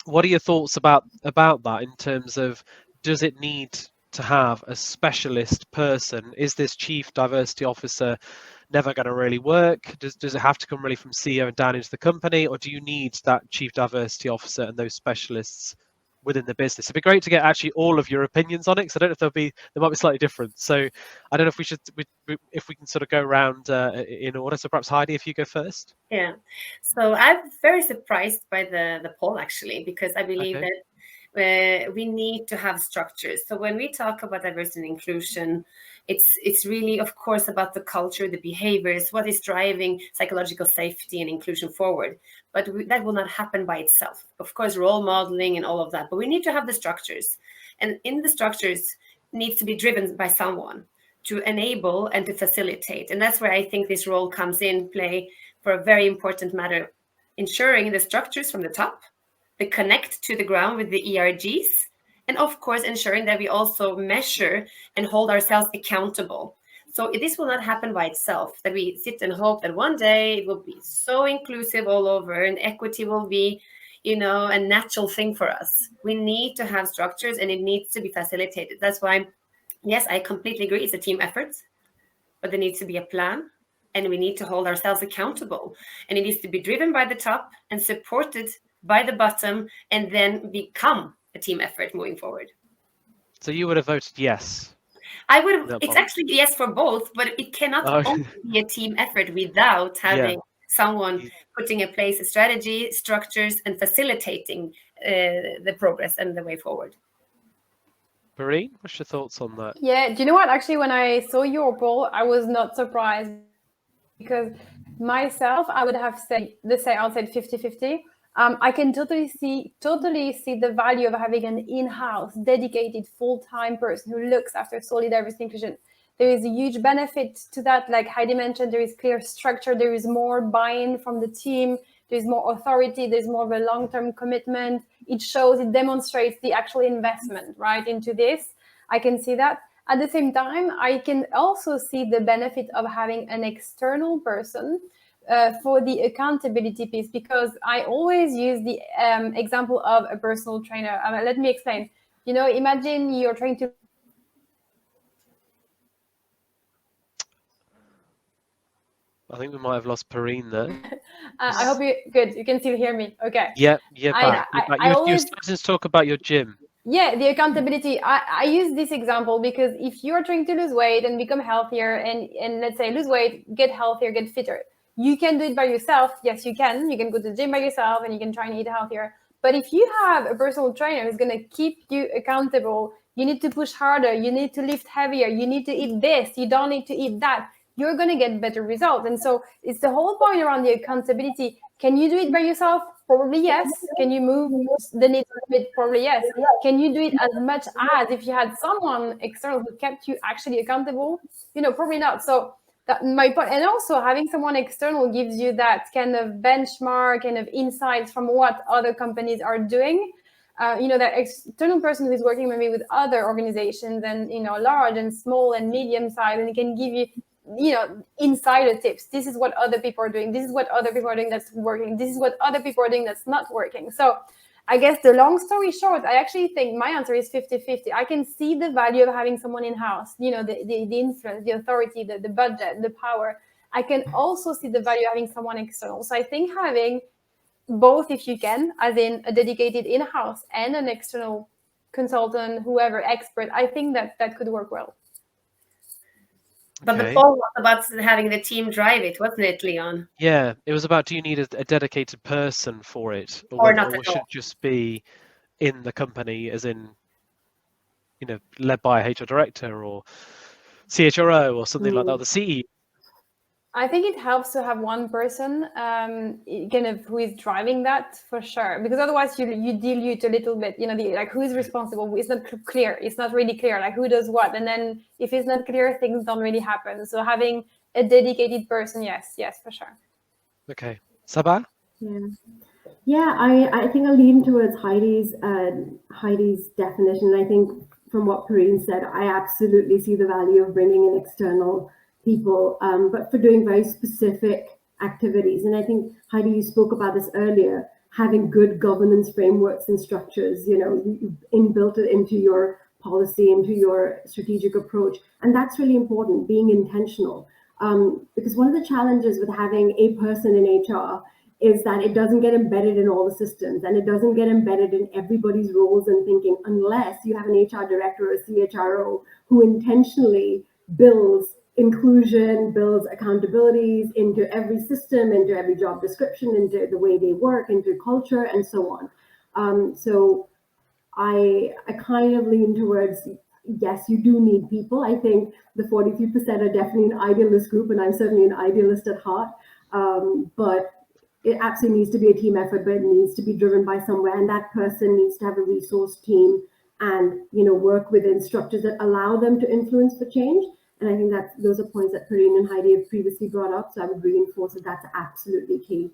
What are your thoughts about that in terms of, does it need to have a specialist person? Is this chief diversity officer never going to really work? Does it have to come really from CEO and down into the company, or do you need that chief diversity officer and those specialists within the business? It'd be great to get actually all of your opinions on it, because I don't know if they might be slightly different. So I don't know if we can sort of go around in order. So perhaps Heidi, if you go first. Yeah. So I'm very surprised by the poll, actually, because I believe Okay. that we need to have structures. So when we talk about diversity and inclusion, it's really, of course, about the culture, the behaviors, what is driving psychological safety and inclusion forward. But that will not happen by itself. Of course, role modeling and all of that. But we need to have the structures. And in the structures needs to be driven by someone to enable and to facilitate. And that's where I think this role comes in play for a very important matter, ensuring the structures from the top, the connect to the ground with the ERGs, and of course, ensuring that we also measure and hold ourselves accountable. So this will not happen by itself, that we sit and hope that one day it will be so inclusive all over and equity will be, a natural thing for us. We need to have structures and it needs to be facilitated. That's why, yes, I completely agree. It's a team effort, but there needs to be a plan and we need to hold ourselves accountable. And it needs to be driven by the top and supported by the bottom and then become a team effort moving forward. So you would have voted yes. I would have, it's actually yes for both, but it cannot only be a team effort without having someone putting in place a strategy, structures, and facilitating the progress and the way forward. Perrine, what's your thoughts on that? Yeah, do you know what? Actually, when I saw your poll, I was not surprised, because myself, I would have said, I'll say 50-50. I can totally see the value of having an in-house, dedicated, full-time person who looks after solely diversity inclusion. There is a huge benefit to that. Like Heidi mentioned, there is clear structure, there is more buy-in from the team, there's more authority, there's more of a long-term commitment. It demonstrates the actual investment, right, into this. I can see that. At the same time, I can also see the benefit of having an external person for the accountability piece, because I always use the example of a personal trainer. Let me explain. Imagine you're trying to... I think we might have lost Perrine there. I hope you can still hear me. Okay. Yeah, back. You were starting to talk about your gym. Yeah, the accountability. I use this example because if you're trying to lose weight and become healthier and let's say lose weight, get healthier, get fitter, you can do it by yourself. Yes, you can. You can go to the gym by yourself and you can try and eat healthier. But if you have a personal trainer who's going to keep you accountable, you need to push harder, you need to lift heavier, you need to eat this, you don't need to eat that, you're going to get better results. And so it's the whole point around the accountability. Can you do it by yourself? Probably yes. Can you move the needle a bit? Probably yes. Can you do it as much as if you had someone external who kept you actually accountable? Probably not. So that my point. And also having someone external gives you that kind of benchmark, kind of insights from what other companies are doing. That external person who's working maybe with other organizations and, large and small and medium size, and can give you, insider tips. This is what other people are doing. This is what other people are doing that's working. This is what other people are doing that's not working. So I guess the long story short, I actually think my answer is 50-50. I can see the value of having someone in-house, the influence, the authority, the budget, the power. I can also see the value of having someone external. So I think having both, if you can, as in a dedicated in-house and an external consultant, whoever, expert, I think that could work well. But the poll was about having the team drive it, wasn't it, Leon? Yeah, it was about, do you need a dedicated person for it, or not should it just be in the company, as in, led by a HR director or CHRO or something like that, or the CEO? I think it helps to have one person kind of who is driving that, for sure, because otherwise you dilute a little bit, like who is responsible. It's not clear. It's not really clear, like who does what. And then if it's not clear, things don't really happen. So having a dedicated person, yes, for sure. Okay. Sabah? Yeah, I think I lean towards Heidi's definition. I think from what Perrine said, I absolutely see the value of bringing in external people, but for doing very specific activities. And I think, Heidi, you spoke about this earlier. having good governance frameworks and structures. You inbuilt it into your policy, into your strategic approach, and that's really important, being intentional. Because one of the challenges with having a person in HR is that it doesn't get embedded in all the systems, and it doesn't get embedded in everybody's roles and thinking, unless you have an HR director or a CHRO who intentionally builds inclusion, builds accountabilities into every system, into every job description, into the way they work, into culture, and so on. So I kind of lean towards, yes, you do need people. I think the 43% are definitely an idealist group, and I'm certainly an idealist at heart. But it absolutely needs to be a team effort, but it needs to be driven by somewhere, and that person needs to have a resource team and work within structures that allow them to influence the change. And I think that those are points that Perrine and Heidi have previously brought up, so I would reinforce that that's absolutely key.